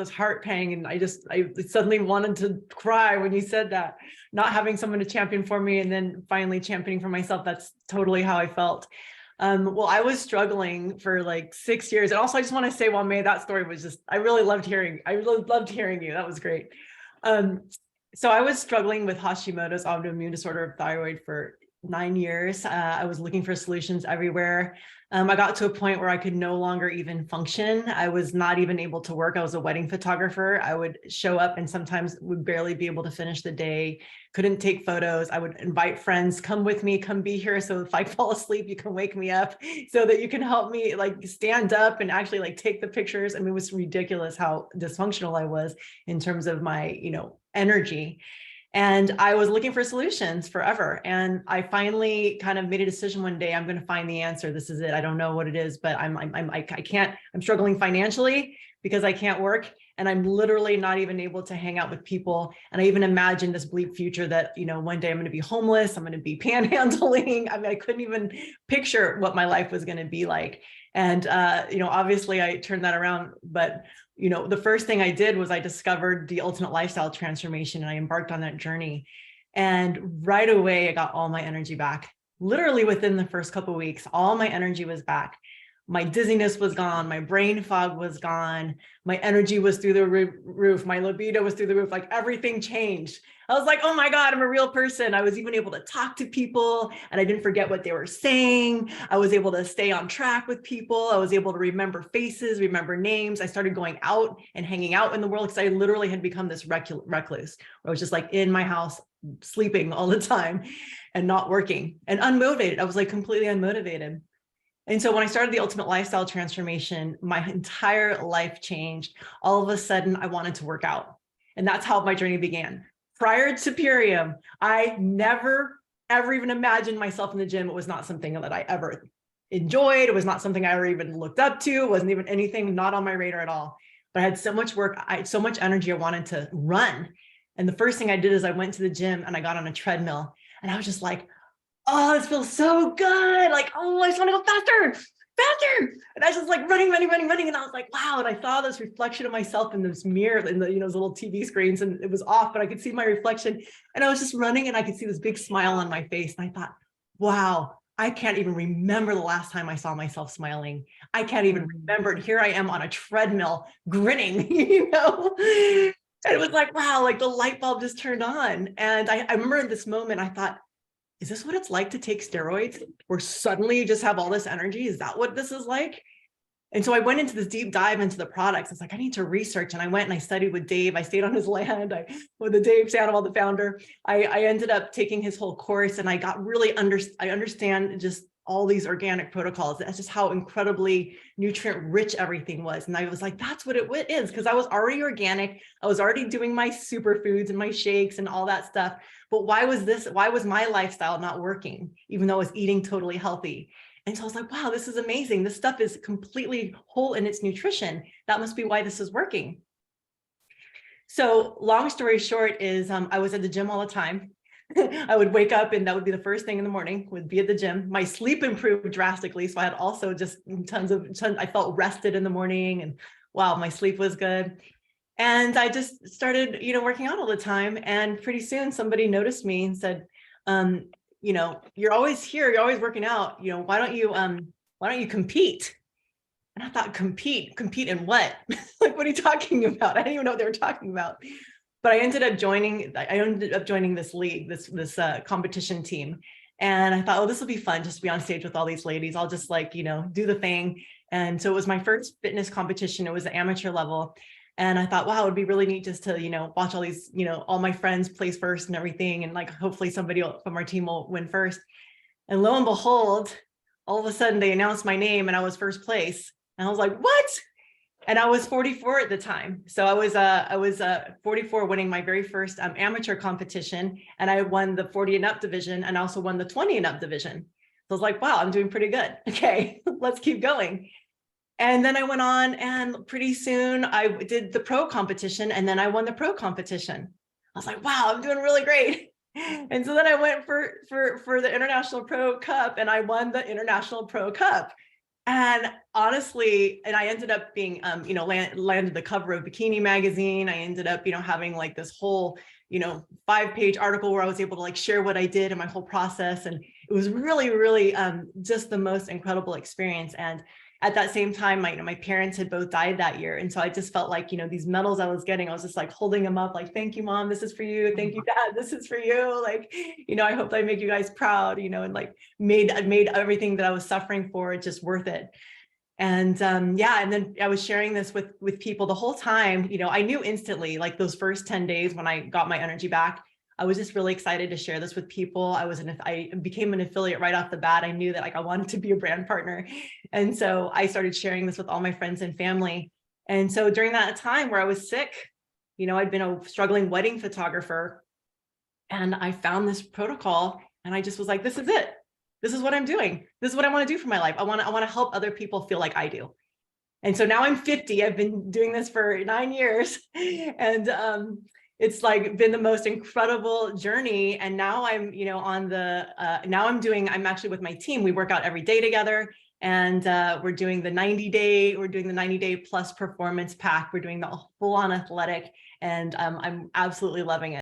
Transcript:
this heart pang, and I suddenly wanted to cry when you said that, not having someone to champion for me and then finally championing for myself. That's totally how I felt. Well, I was struggling for like 6 years. And also I just want to say, well, May, that story was just, I really loved hearing you. That was great. So I was struggling with Hashimoto's autoimmune disorder of thyroid for 9 years. I was looking for solutions everywhere. I got to a point where I could no longer even function. I was not even able to work. I was a wedding photographer. I would show up and sometimes would barely be able to finish the day, couldn't take photos. I would invite friends, come with me, come be here. So if I fall asleep, you can wake me up so that you can help me like stand up and actually like take the pictures. I mean, it was ridiculous how dysfunctional I was in terms of my, energy. And I was looking for solutions forever. And I finally kind of made a decision one day, I'm going to find the answer. This is it. I don't know what it is, but I'm struggling financially because I can't work. And I'm literally not even able to hang out with people. And I even imagined this bleak future that, one day I'm going to be homeless. I'm going to be panhandling. I mean, I couldn't even picture what my life was going to be like. And, obviously I turned that around, but the first thing I did was I discovered the ultimate lifestyle transformation, and I embarked on that journey. And right away, I got all my energy back. Literally within the first couple of weeks, all my energy was back. My dizziness was gone. My brain fog was gone. My energy was through the roof. My libido was through the roof. Like everything changed. I was like, oh my God, I'm a real person. I was even able to talk to people and I didn't forget what they were saying. I was able to stay on track with people. I was able to remember faces, remember names. I started going out and hanging out in the world because I literally had become this recluse. I was just like in my house, sleeping all the time and not working and unmotivated. I was like completely unmotivated. And so when I started the ultimate lifestyle transformation, my entire life changed. All of a sudden, I wanted to work out. And that's how my journey began. Prior to Purium, I never, ever even imagined myself in the gym. It was not something that I ever enjoyed. It was not something I ever even looked up to. It wasn't even anything, not on my radar at all. But I had so much work, I had so much energy, I wanted to run. And the first thing I did is I went to the gym and I got on a treadmill. And I was just like, oh, this feels so good. Like, oh, I just want to go faster. And I was just like running. And I was like, wow. And I saw this reflection of myself in this mirror in the, those little TV screens, and it was off, but I could see my reflection. And I was just running and I could see this big smile on my face. And I thought, wow, I can't even remember the last time I saw myself smiling. I can't even remember. And here I am on a treadmill grinning, And it was like, wow, like the light bulb just turned on. And I remember in this moment, I thought, is this what it's like to take steroids where suddenly you just have all this energy? Is that what this is like? And so I went into this deep dive into the products. I was like, I need to research. And I went and I studied with Dave. I stayed on his land. With the Dave Sandoval, the founder, I ended up taking his whole course, and I got really I understand just all these organic protocols. That's just how incredibly nutrient rich everything was. And I was like, that's what it is. Because I was already organic. I was already doing my superfoods and my shakes and all that stuff. But why was my lifestyle not working, even though I was eating totally healthy? And so I was like, wow, this is amazing. This stuff is completely whole in its nutrition. That must be why this is working. So long story short is I was at the gym all the time. I would wake up and that would be the first thing in the morning, would be at the gym. My sleep improved drastically. So I had also just I felt rested in the morning, and wow, my sleep was good. And I just started, working out all the time. And pretty soon somebody noticed me and said, you're always here, you're always working out. Why don't you compete? And I thought, compete in what? Like, what are you talking about? I didn't even know what they were talking about. But I ended up joining this league, this competition team. And I thought, oh, this will be fun just to be on stage with all these ladies. I'll just do the thing. And so it was my first fitness competition. It was the amateur level. And I thought, wow, it would be really neat just to, watch all these, all my friends place first and everything. And hopefully somebody from our team will win first. And lo and behold, all of a sudden they announced my name and I was first place. And I was like, what? And I was 44 at the time. So I was 44 winning my very first amateur competition. And I won the 40 and up division and also won the 20 and up division. So I was like, wow, I'm doing pretty good. Okay, let's keep going. And then I went on, and pretty soon I did the pro competition, and then I won the pro competition. I was like, wow, I'm doing really great. And so then I went for the International Pro Cup, and I won the International Pro Cup. And honestly, and I ended up being, landed the cover of Bikini magazine. I ended up, having like this whole, 5-page article where I was able to like share what I did and my whole process. And it was really, really just the most incredible experience. And at that same time, my parents had both died that year. And so I just felt like, these medals I was getting, I was just like holding them up, like, thank you, Mom, this is for you. Thank you, Dad, this is for you. Like, I hope I make you guys proud, and like made everything that I was suffering for just worth it. And yeah, and then I was sharing this with people the whole time. I knew instantly, like those first 10 days when I got my energy back, I was just really excited to share this with people. I became an affiliate right off the bat. I knew that like I wanted to be a brand partner. And so I started sharing this with all my friends and family. And so during that time where I was sick, I'd been a struggling wedding photographer, and I found this protocol and I just was like, this is it. This is what I'm doing. This is what I want to do for my life. I want to help other people feel like I do. And so now I'm 50. I've been doing this for 9 years, and it's like been the most incredible journey. And now I'm, I'm actually with my team. We work out every day together, and we're doing the 90-day plus performance pack. We're doing the full on athletic, and I'm absolutely loving it.